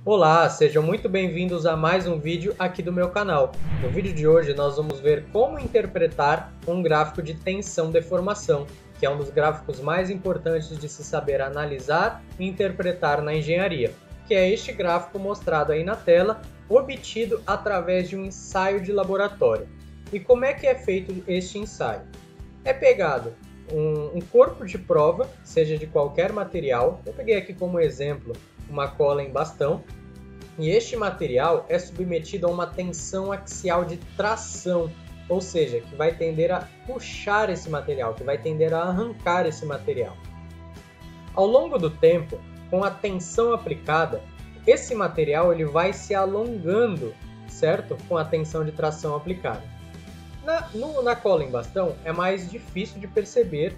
Olá, sejam muito bem-vindos a mais um vídeo aqui do meu canal. No vídeo de hoje nós vamos ver como interpretar um gráfico de tensão-deformação, que é um dos gráficos mais importantes de se saber analisar e interpretar na engenharia, que é este gráfico mostrado aí na tela, obtido através de um ensaio de laboratório. E como é que é feito este ensaio? É pegado um corpo de prova, seja de qualquer material. Eu peguei aqui como exemplo uma cola em bastão, e este material é submetido a uma tensão axial de tração, ou seja, que vai tender a puxar esse material, que vai tender a arrancar esse material. Ao longo do tempo, com a tensão aplicada, esse material ele vai se alongando, certo? Com a tensão de tração aplicada. Na cola em bastão é mais difícil de perceber,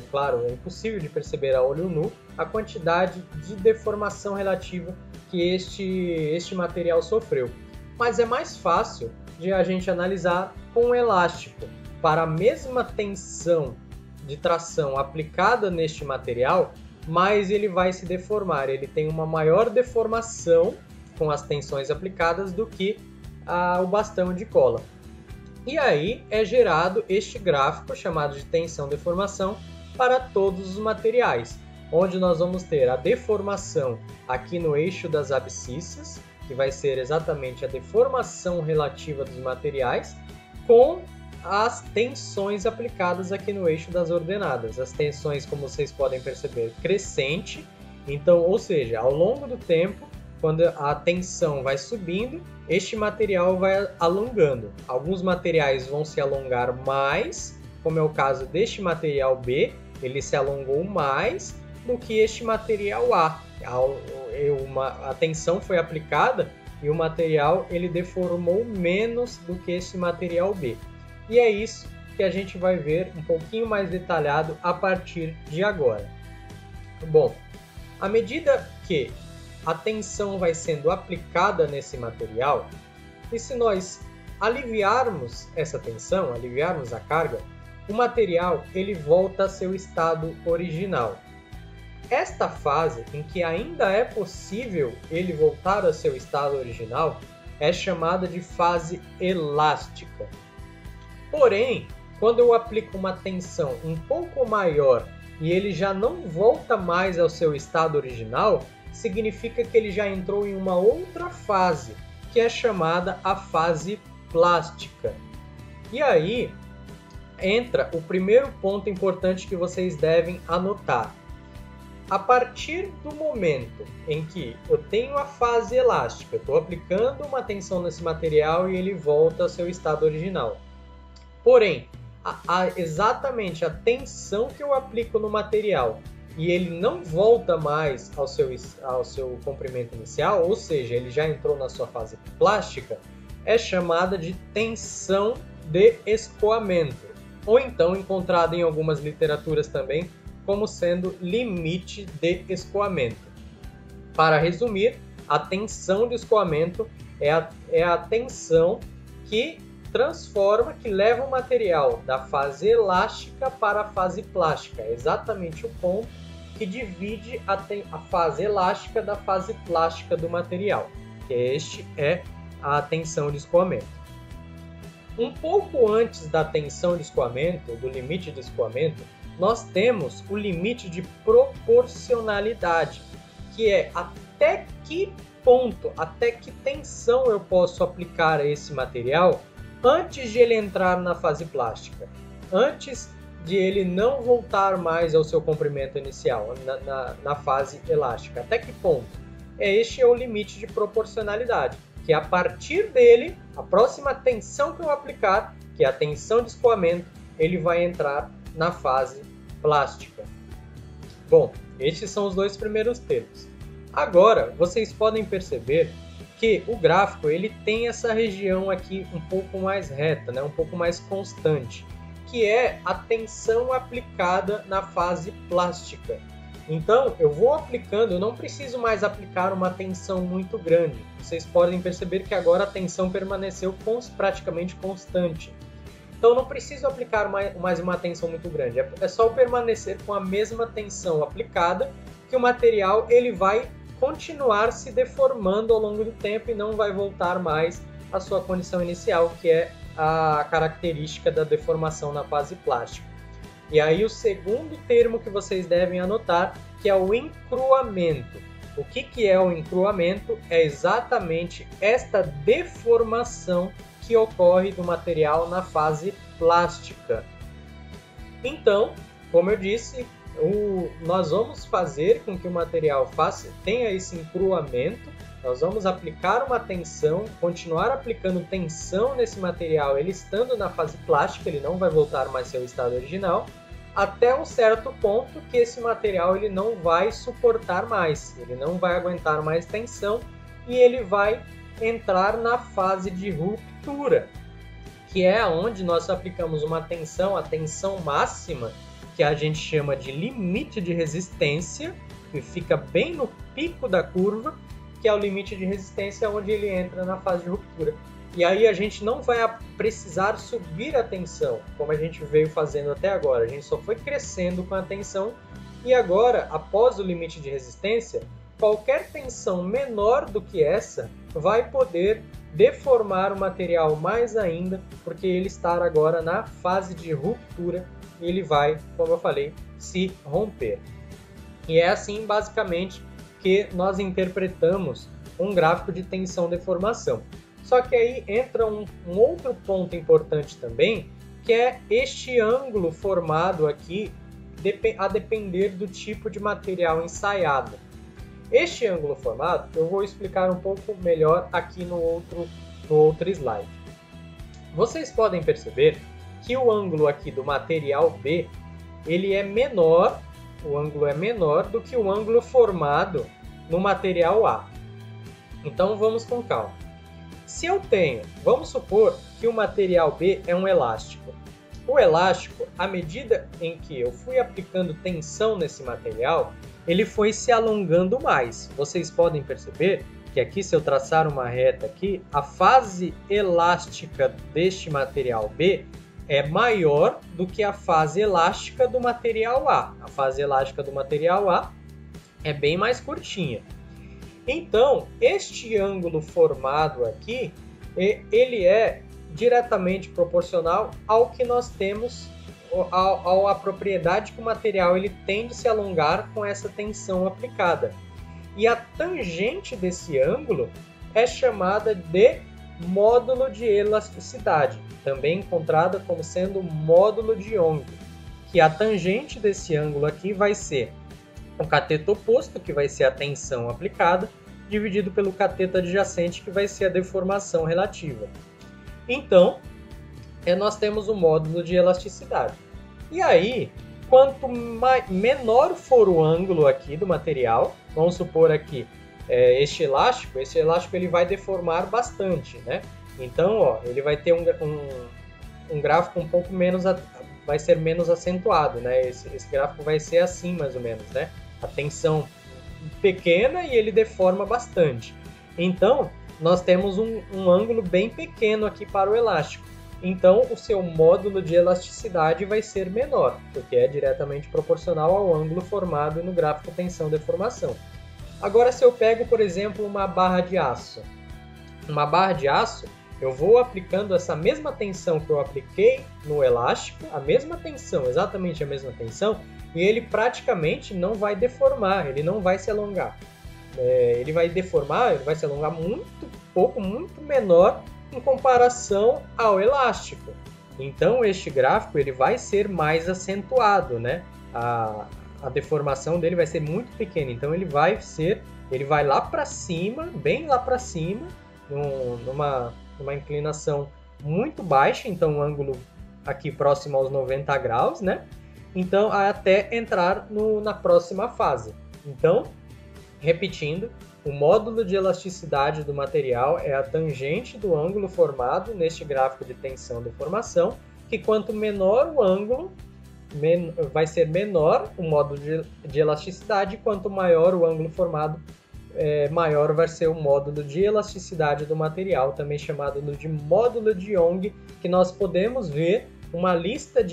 claro, é impossível de perceber a olho nu a quantidade de deformação relativa que este material sofreu. Mas é mais fácil de a gente analisar com um elástico. Para a mesma tensão de tração aplicada neste material, mais ele vai se deformar. Ele tem uma maior deformação com as tensões aplicadas do que o bastão de cola. E aí é gerado este gráfico chamado de tensão-deformação para todos os materiais, onde nós vamos ter a deformação aqui no eixo das abscissas, que vai ser exatamente a deformação relativa dos materiais, com as tensões aplicadas aqui no eixo das ordenadas. As tensões, como vocês podem perceber, crescente, então, ou seja, ao longo do tempo, quando a tensão vai subindo, este material vai alongando. Alguns materiais vão se alongar mais, como é o caso deste material B, ele se alongou mais do que este material A. A tensão foi aplicada e o material ele deformou menos do que este material B. E é isso que a gente vai ver um pouquinho mais detalhado a partir de agora. Bom, à medida que a tensão vai sendo aplicada nesse material, e se nós aliviarmos essa tensão, aliviarmos a carga, o material ele volta a seu estado original. Esta fase em que ainda é possível ele voltar a seu estado original é chamada de fase elástica. Porém, quando eu aplico uma tensão um pouco maior e ele já não volta mais ao seu estado original, significa que ele já entrou em uma outra fase, que é chamada a fase plástica. E aí entra o primeiro ponto importante que vocês devem anotar. A partir do momento em que eu tenho a fase elástica, estou aplicando uma tensão nesse material e ele volta ao seu estado original. Porém, exatamente a tensão que eu aplico no material e ele não volta mais ao seu comprimento inicial, ou seja, ele já entrou na sua fase plástica, é chamada de tensão de escoamento, ou então encontrada em algumas literaturas também como sendo limite de escoamento. Para resumir, a tensão de escoamento é a tensão que transforma, que leva o material da fase elástica para a fase plástica. É exatamente o ponto que divide a fase elástica da fase plástica do material, que este é a tensão de escoamento. Um pouco antes da tensão de escoamento, do limite de escoamento, nós temos o limite de proporcionalidade, que é até que ponto, até que tensão eu posso aplicar a esse material antes de ele entrar na fase plástica, antes de ele não voltar mais ao seu comprimento inicial, na fase elástica. Até que ponto? Este é o limite de proporcionalidade, que a partir dele, a próxima tensão que eu aplicar, que é a tensão de escoamento, ele vai entrar na fase plástica. Bom, estes são os dois primeiros termos. Agora, vocês podem perceber que o gráfico ele tem essa região aqui um pouco mais reta, né? Um pouco mais constante, que é a tensão aplicada na fase plástica. Então, eu vou aplicando, eu não preciso mais aplicar uma tensão muito grande. Vocês podem perceber que agora a tensão permaneceu praticamente constante. Então, eu não preciso aplicar mais uma tensão muito grande. É só permanecer com a mesma tensão aplicada que o material ele vai continuar se deformando ao longo do tempo e não vai voltar mais à sua condição inicial, que é a característica da deformação na fase plástica. E aí o segundo termo que vocês devem anotar, que é o encruamento. O que é o encruamento? É exatamente esta deformação que ocorre do material na fase plástica. Então, como eu disse, nós vamos fazer com que o material tenha esse encruamento, nós vamos aplicar uma tensão, continuar aplicando tensão nesse material, ele estando na fase plástica, ele não vai voltar mais ao seu estado original, até um certo ponto que esse material ele não vai suportar mais, ele não vai aguentar mais tensão e ele vai entrar na fase de ruptura, que é onde nós aplicamos uma tensão, a tensão máxima, que a gente chama de limite de resistência, que fica bem no pico da curva, que é o limite de resistência onde ele entra na fase de ruptura. E aí a gente não vai precisar subir a tensão, como a gente veio fazendo até agora. A gente só foi crescendo com a tensão e agora, após o limite de resistência, qualquer tensão menor do que essa vai poder deformar o material mais ainda, porque ele está agora na fase de ruptura e ele vai, como eu falei, se romper. E é assim, basicamente, que nós interpretamos um gráfico de tensão-deformação. Só que aí entra um outro ponto importante também, que é este ângulo formado aqui, a depender do tipo de material ensaiado. Este ângulo formado eu vou explicar um pouco melhor aqui no outro slide. Vocês podem perceber que o ângulo aqui do material B, ele é menor, o ângulo é menor do que o ângulo formado no material A. Então vamos com calma. Se eu tenho, vamos supor que o material B é um elástico. O elástico, à medida em que eu fui aplicando tensão nesse material, ele foi se alongando mais. Vocês podem perceber que aqui, se eu traçar uma reta aqui, a fase elástica deste material B é maior do que a fase elástica do material A. A fase elástica do material A é bem mais curtinha. Então, este ângulo formado aqui, ele é diretamente proporcional ao que nós temos, à propriedade que o material ele tende a se alongar com essa tensão aplicada. E a tangente desse ângulo é chamada de módulo de elasticidade, também encontrada como sendo módulo de Young, que a tangente desse ângulo aqui vai ser o cateto oposto, que vai ser a tensão aplicada, dividido pelo cateto adjacente, que vai ser a deformação relativa. Então, nós temos o módulo de elasticidade. E aí, quanto menor for o ângulo aqui do material, vamos supor aqui, este elástico ele vai deformar bastante, né? Então, ó, ele vai ter um gráfico um pouco menos, vai ser menos acentuado, né? Esse gráfico vai ser assim, mais ou menos, né? A tensão pequena e ele deforma bastante. Então, nós temos um ângulo bem pequeno aqui para o elástico. Então, o seu módulo de elasticidade vai ser menor, porque é diretamente proporcional ao ângulo formado no gráfico tensão-deformação. Agora, se eu pego, por exemplo, uma barra de aço. Uma barra de aço, eu vou aplicando essa mesma tensão que eu apliquei no elástico, a mesma tensão, exatamente a mesma tensão, e ele praticamente não vai deformar, ele não vai se alongar. Ele vai deformar, ele vai se alongar muito pouco, muito menor em comparação ao elástico. Então, este gráfico ele vai ser mais acentuado, né? A deformação dele vai ser muito pequena, então ele vai lá para cima, bem lá para cima, numa inclinação muito baixa, então um ângulo aqui próximo aos 90 graus, né? Então, até entrar na próxima fase. Então, repetindo, o módulo de elasticidade do material é a tangente do ângulo formado neste gráfico de tensão-deformação, que quanto menor o ângulo, vai ser menor o módulo de elasticidade, e quanto maior o ângulo formado, maior vai ser o módulo de elasticidade do material, também chamado de módulo de Young, que nós podemos ver uma lista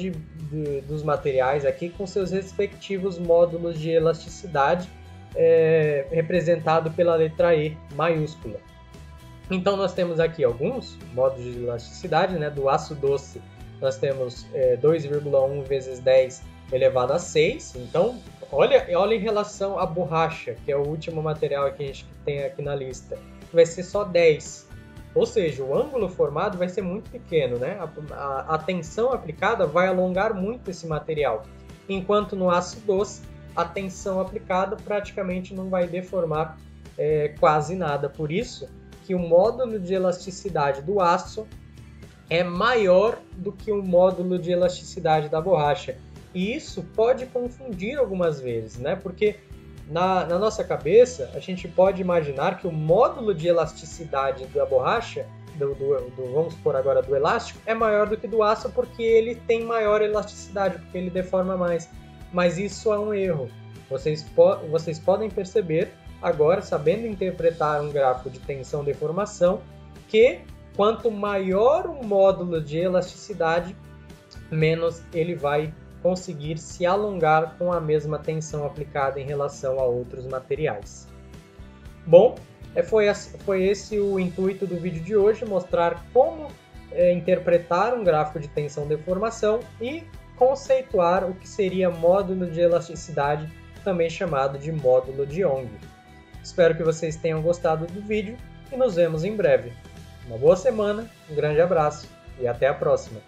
dos materiais aqui com seus respectivos módulos de elasticidade, representado pela letra E maiúscula. Então nós temos aqui alguns modos de elasticidade, né? Do aço doce nós temos 2,1 vezes 10 elevado a 6. Então olha em relação à borracha, que é o último material que a gente tem aqui na lista, vai ser só 10. Ou seja, o ângulo formado vai ser muito pequeno, né? A tensão aplicada vai alongar muito esse material, enquanto no aço doce a tensão aplicada praticamente não vai deformar quase nada. Por isso que o módulo de elasticidade do aço é maior do que o módulo de elasticidade da borracha. E isso pode confundir algumas vezes, né? Porque na nossa cabeça, a gente pode imaginar que o módulo de elasticidade da borracha, vamos supor agora do elástico, é maior do que do aço porque ele tem maior elasticidade, porque ele deforma mais. Mas isso é um erro. Vocês podem perceber agora, sabendo interpretar um gráfico de tensão-deformação, que quanto maior o módulo de elasticidade, menos ele vai conseguir se alongar com a mesma tensão aplicada em relação a outros materiais. Bom, foi esse o intuito do vídeo de hoje, mostrar como interpretar um gráfico de tensão-deformação e conceituar o que seria módulo de elasticidade, também chamado de módulo de Young. Espero que vocês tenham gostado do vídeo e nos vemos em breve. Uma boa semana, um grande abraço e até a próxima!